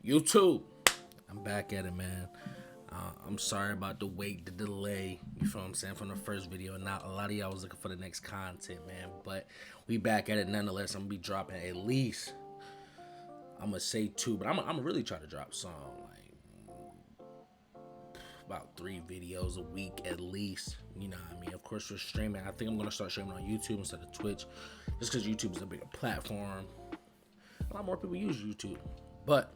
YouTube, I'm back at it, man. I'm sorry about the wait, the delay. You feel what I'm saying, from the first video. Not a lot of y'all was looking for the next content, man. But we back at it nonetheless. I'm gonna be dropping at least, I'm gonna say two, but I'm gonna really try to drop some like about 3 videos a week at least. You know what I mean? Of course, for streaming, I think I'm gonna start streaming on YouTube instead of Twitch, just because YouTube is a bigger platform. A lot more people use YouTube, but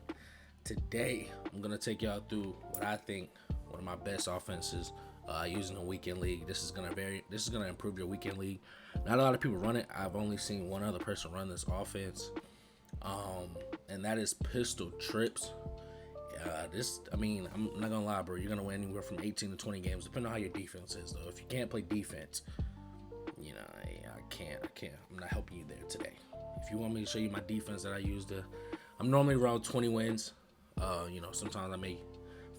today I'm gonna take y'all through what I think one of my best offenses using a weekend league. This is gonna improve your weekend league. Not a lot of people run it. I've only seen one other person run this offense, and that is pistol trips. I'm not gonna lie, bro. You're gonna win anywhere from 18 to 20 games, depending on how your defense is. Though, if you can't play defense, you know, I can't. I'm not helping you there today. If you want me to show you my defense that I use I'm normally around 20 wins. Sometimes I may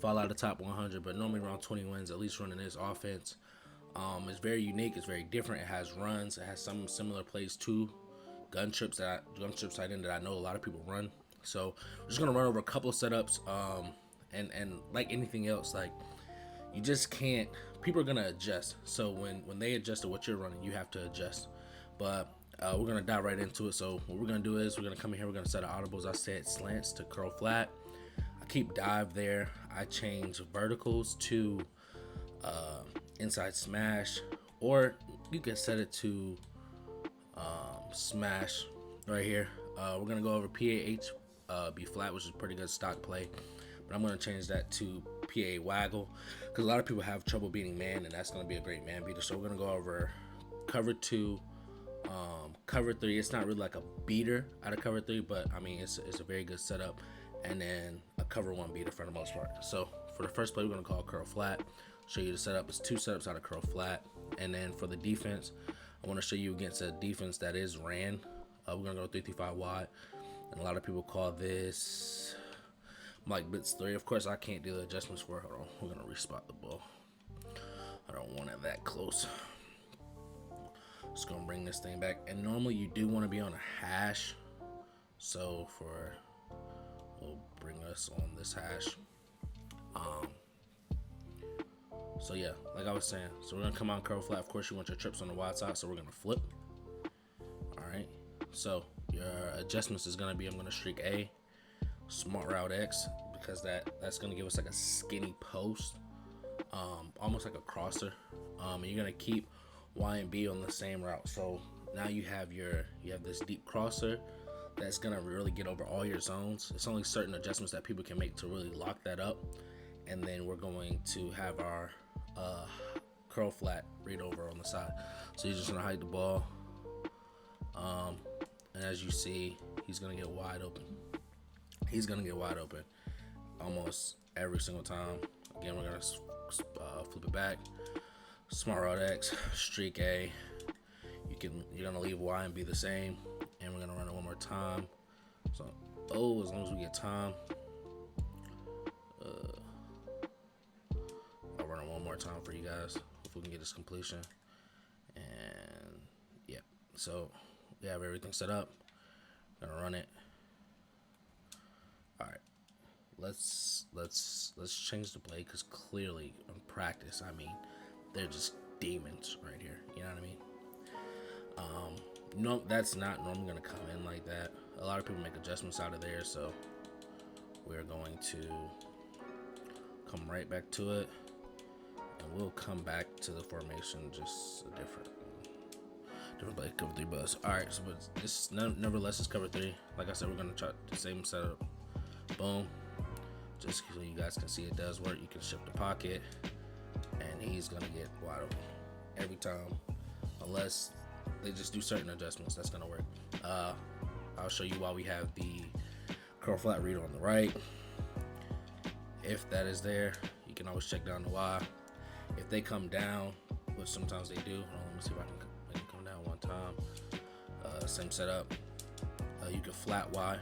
fall out of the top 100, but normally around 20 wins, at least running this offense. It's very unique. It's very different. It has runs. It has some similar plays to gun trips tight end that I know a lot of people run. So we're just gonna run over a couple of setups. And like anything else, like you just can't. People are gonna adjust. So when they adjust to what you're running, you have to adjust. But we're gonna dive right into it. So what we're gonna do is we're gonna come in here. We're gonna set our audibles. I set slants to curl flat. I keep dive there. I change verticals to inside smash, or you can set it to smash right here. We're gonna go over PAH B flat, which is a pretty good stock play, but I'm gonna change that to PA waggle because a lot of people have trouble beating man, and that's gonna be a great man beater. So we're gonna go over cover 2, cover 3. It's not really like a beater out of cover 3, but I mean it's a very good setup, and then a cover 1 beater for the most part. So for the first play, we're gonna call curl flat. Show you the setup. It's 2 setups out of curl flat, and then for the defense, I want to show you against a defense that is ran. We're gonna go 3-5 wide, and a lot of people call this Mike Blitz 3. Of course, I can't do the adjustments for it. Hold on, we're gonna respot the ball. I don't want it that close. Just gonna bring this thing back, and normally you do want to be on a hash. So we'll bring us on this hash. So yeah, like I was saying, so we're gonna come out curl flat. Of course, you want your trips on the wide side, so we're gonna flip. All right. So your adjustments is gonna be, I'm gonna streak A, smart route X, because that's gonna give us like a skinny post, almost like a crosser. And you're gonna keep Y and B on the same route. So now you have this deep crosser that's gonna really get over all your zones. It's only certain adjustments that people can make to really lock that up. And then we're going to have our curl flat read over on the side. So you're just gonna hide the ball. And as you see, he's gonna get wide open. He's gonna get wide open almost every single time. Again, we're gonna flip it back. Smart route X, streak A. You're gonna leave Y and B the same, and we're gonna run it one more time. So, as long as we get time, I'll run it one more time for you guys if we can get this completion. And yeah, so we have everything set up. Gonna run it. All right, let's change the play, because clearly in practice, I mean, they're just demons right here. You know what I mean? No, that's not normally gonna come in like that. A lot of people make adjustments out of there, so we're going to come right back to it, and we'll come back to the formation, just a different play, cover 3 buzz. All right, so but this nevertheless is cover 3. Like I said, we're gonna try the same setup. Boom. Just so you guys can see it does work. You can shift the pocket, and he's gonna get wide open every time, unless they just do certain adjustments. That's gonna work. I'll show you why we have the curl flat read on the right. If that is there, you can always check down the Y. If they come down, which sometimes they do, hold on, let me see if I can make it come down one time. Same setup. You can flat Y.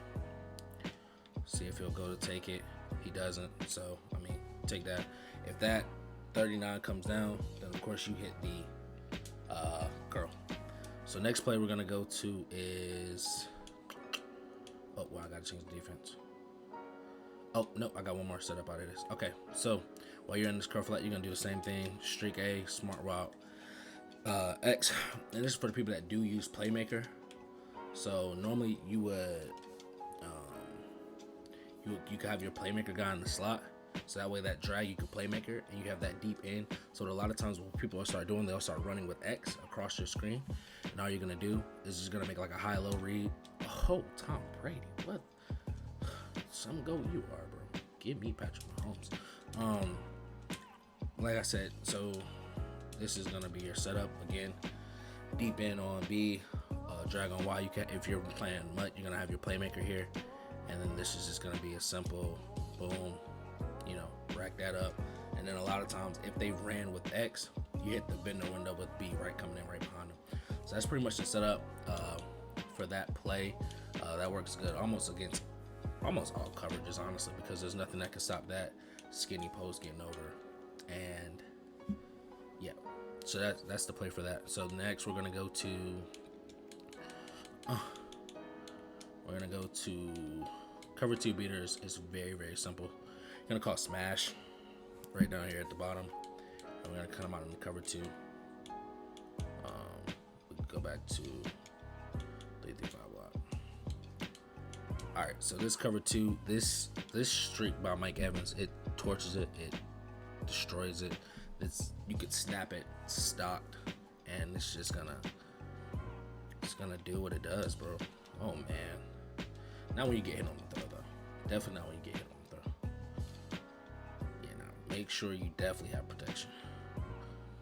See if he'll go to take it. He doesn't, so I mean, take that. If that 39 comes down, then of course you hit the curl. So next play we're gonna go to is, oh wow, I gotta change the defense. Oh, no, I got one more setup out of this. Okay, so while you're in this curve flat, you're gonna do the same thing. Streak A, smart route, X. And this is for the people that do use Playmaker. So normally you would, you could have your Playmaker guy in the slot. So that way that drag, you could Playmaker, and you have that deep in. So a lot of times what people will start doing, they'll start running with X across your screen. And all you're gonna do is just gonna make like a high-low read. Oh, Tom Brady, what? Some go you are, bro. Give me Patrick Mahomes. Like I said, so this is gonna be your setup again. Deep in on B, drag on Y. You can, if you're playing MUT, you're gonna have your Playmaker here, and then this is just gonna be a simple boom. You know, rack that up, and then a lot of times if they ran with X, you hit the bender window with B right coming in right behind them. So that's pretty much the setup for that play. That works good almost against almost all coverages, honestly, because there's nothing that can stop that skinny post getting over. And yeah, so that's the play for that. So next we're gonna go to cover two beaters. It's very, very simple. You're gonna call smash right down here at the bottom, and we're gonna come out in the cover two. We can go back to 3-5 block. All right, so this cover two, this streak by Mike Evans, it torches it, it destroys it. You could snap it stocked, and it's just gonna do what it does, bro. Oh man, not when you get hit on the throw though. Definitely not when you get hit on the throw. Yeah, now make sure you definitely have protection.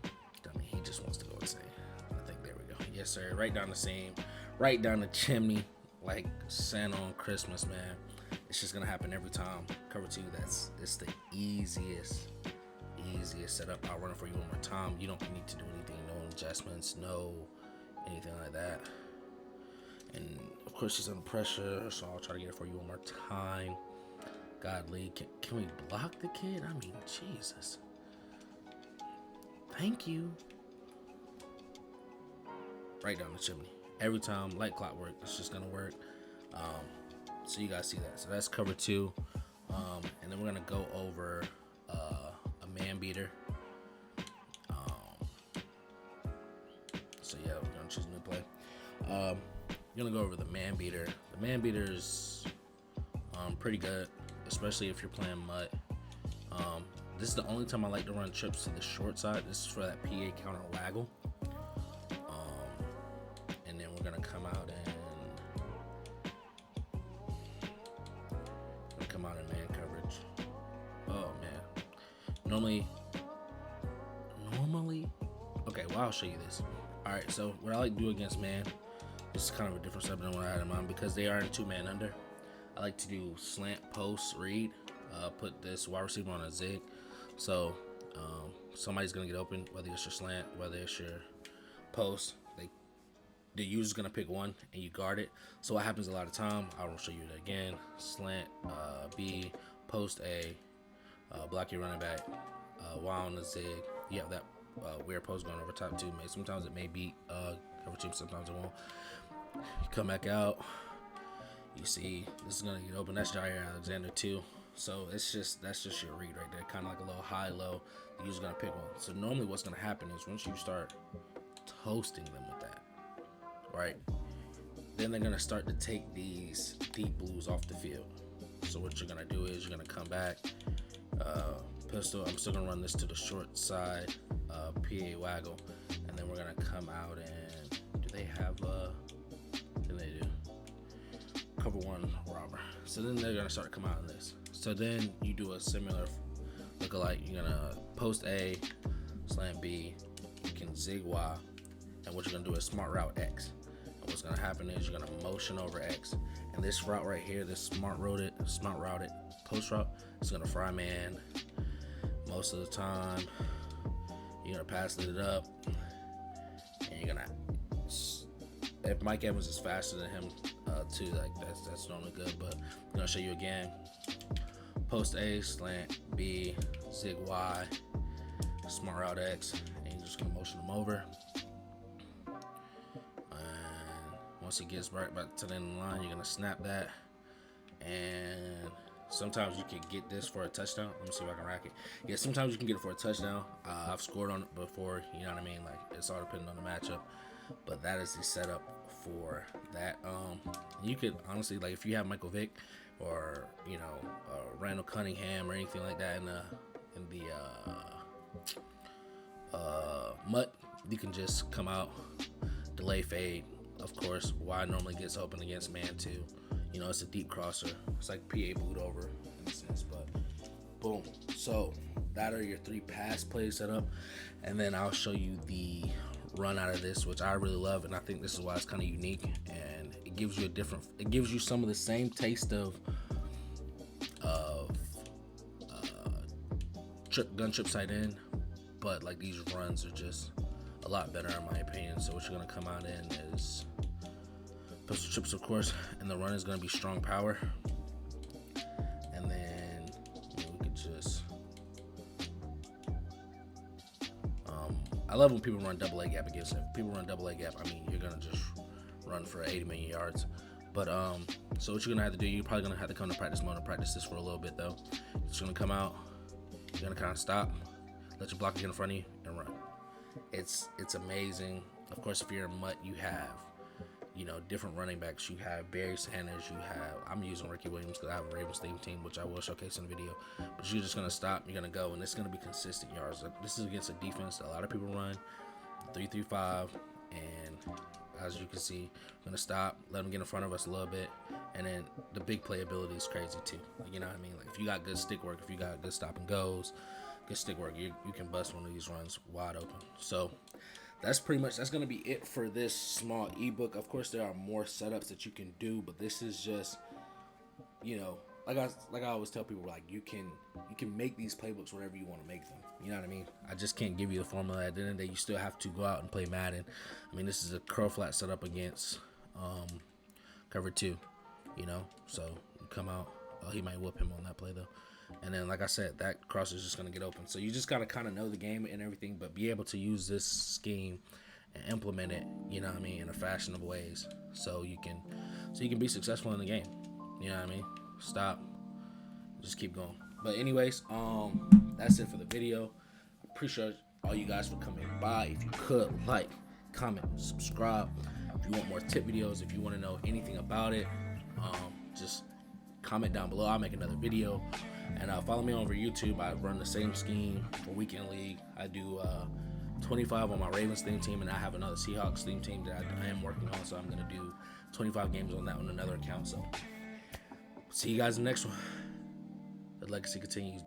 I mean, he just wants to go insane. I think there we go. Yes, sir. Right down the seam, right down the chimney, like Santa on Christmas, man. It's just gonna happen every time. Cover two. It's the easiest setup. I'll run it for you one more time. You don't need to do anything. No adjustments. No anything like that. And of course she's under pressure, so I'll try to get it for you one more time. Godly, can we block the kid? I mean, Jesus. Thank you. Right down the chimney. Every time, like clockwork, it's just gonna work. So you guys see that. So that's cover two. And then we're gonna go over a man beater. So yeah, we're gonna choose a new play. You're gonna go over the man beater. The man beater is pretty good, especially if you're playing MUT. This is the only time I like to run trips to the short side. This is for that PA counter waggle. And then we're gonna come out in man coverage. Oh man. Normally. Okay, well I'll show you this. All right, so what I like to do against man. This is kind of a different setup than what I had in mind because they are in 2-man under. I like to do slant, post, read. Put this wide receiver on a zig. So somebody's going to get open, whether it's your slant, whether it's your post. The user's going to pick one and you guard it. So what happens a lot of time, I will show you it again. Slant, B, post A, block your running back, Y on the zig. You have that weird post going over top too. Sometimes it may beat cover two, sometimes it won't. You come back out, you see this is gonna get open. That's Jair Alexander too. So that's just your read right there, kind of like a little high-low. The user's gonna pick one. So normally what's gonna happen is once you start toasting them with that, right? Then they're gonna start to take these deep blues off the field. So what you're gonna do is you're gonna come back, pistol. I'm still gonna run this to the short side, PA waggle, and then we're gonna come out and do they have they do cover one robber. So then they're gonna start to come out in this. So then you do a similar lookalike. You're gonna post A, slam B, you can zig Y, and what you're gonna do is smart route X. And what's gonna happen is you're gonna motion over X, and this route right here, this smart routed post route, is gonna fry man most of the time. You're gonna pass it up, and you're gonna. If Mike Evans is faster than him, too, like that's normally good. But I'm gonna show you again. Post A, slant B, zig Y, smart route X, and you're just gonna motion them over. And once he gets right back to the end of the line, you're gonna snap that and sometimes you can get this for a touchdown. Let me see if I can rack it. Yeah, sometimes you can get it for a touchdown. I've scored on it before, you know what I mean? Like, it's all depending on the matchup. But that is the setup for that. You could honestly, like, if you have Michael Vick or, you know, Randall Cunningham or anything like that in the MUT, you can just come out, delay fade. Of course, wide normally gets open against man too. You know, it's a deep crosser. It's like PA boot over in a sense, but boom. So that are your 3 pass plays set up, and then I'll show you the run out of this, which I really love, and I think this is why it's kind of unique, and it gives you it gives you some of the same taste of gun trip side in, but like these runs are just a lot better in my opinion. So what you're gonna come out in is pistol trips, of course, and the run is gonna be strong power, and then we could just I love when people run double A gap against it. People run double A gap, I mean, you're gonna just run for 80 million yards. But so what you're gonna have to do, you're probably gonna have to come to practice mode and practice this for a little bit though. You're just gonna come out, you're gonna kind of stop, let your blocker get in front of you, and run. It's amazing. Of course, if you're in MUT, you have, you know, different running backs. You have Barry Sanders. You have, I'm using Ricky Williams because I have a Ravens theme team, which I will showcase in the video. But you're just gonna stop. You're gonna go, and it's gonna be consistent yards. This is against a defense that a lot of people run 3-3-5, and as you can see, I'm gonna stop, let them get in front of us a little bit, and then the big playability is crazy too. Like, you know what I mean? Like, if you got good stick work, if you got good stop and goes, good stick work, you can bust one of these runs wide open. So that's gonna be it for this small ebook. Of course, there are more setups that you can do, but this is just, you know, like I always tell people, like, you can make these playbooks whatever you want to make them. You know what I mean? I just can't give you the formula. At the end of the day, you still have to go out and play Madden. I mean, this is a curl flat setup against cover 2, you know, so you come out. Oh, he might whoop him on that play though. And then, like I said, that cross is just going to get open. So you just got to kind of know the game and everything, but be able to use this scheme and implement it, you know what I mean, in a fashion of ways, so you can be successful in the game. You know what I mean? Stop, just keep going. But anyways, that's it for the video. Appreciate all you guys for coming by. If you could, like, comment, subscribe. If you want more tip videos, if you want to know anything about it, just comment down below. I'll make another video. And follow me over YouTube. I run the same scheme for Weekend League. I do 25 on my Ravens theme team, and I have another Seahawks theme team that I am working on. So I'm going to do 25 games on that on another account. So see you guys in the next one. The legacy continues.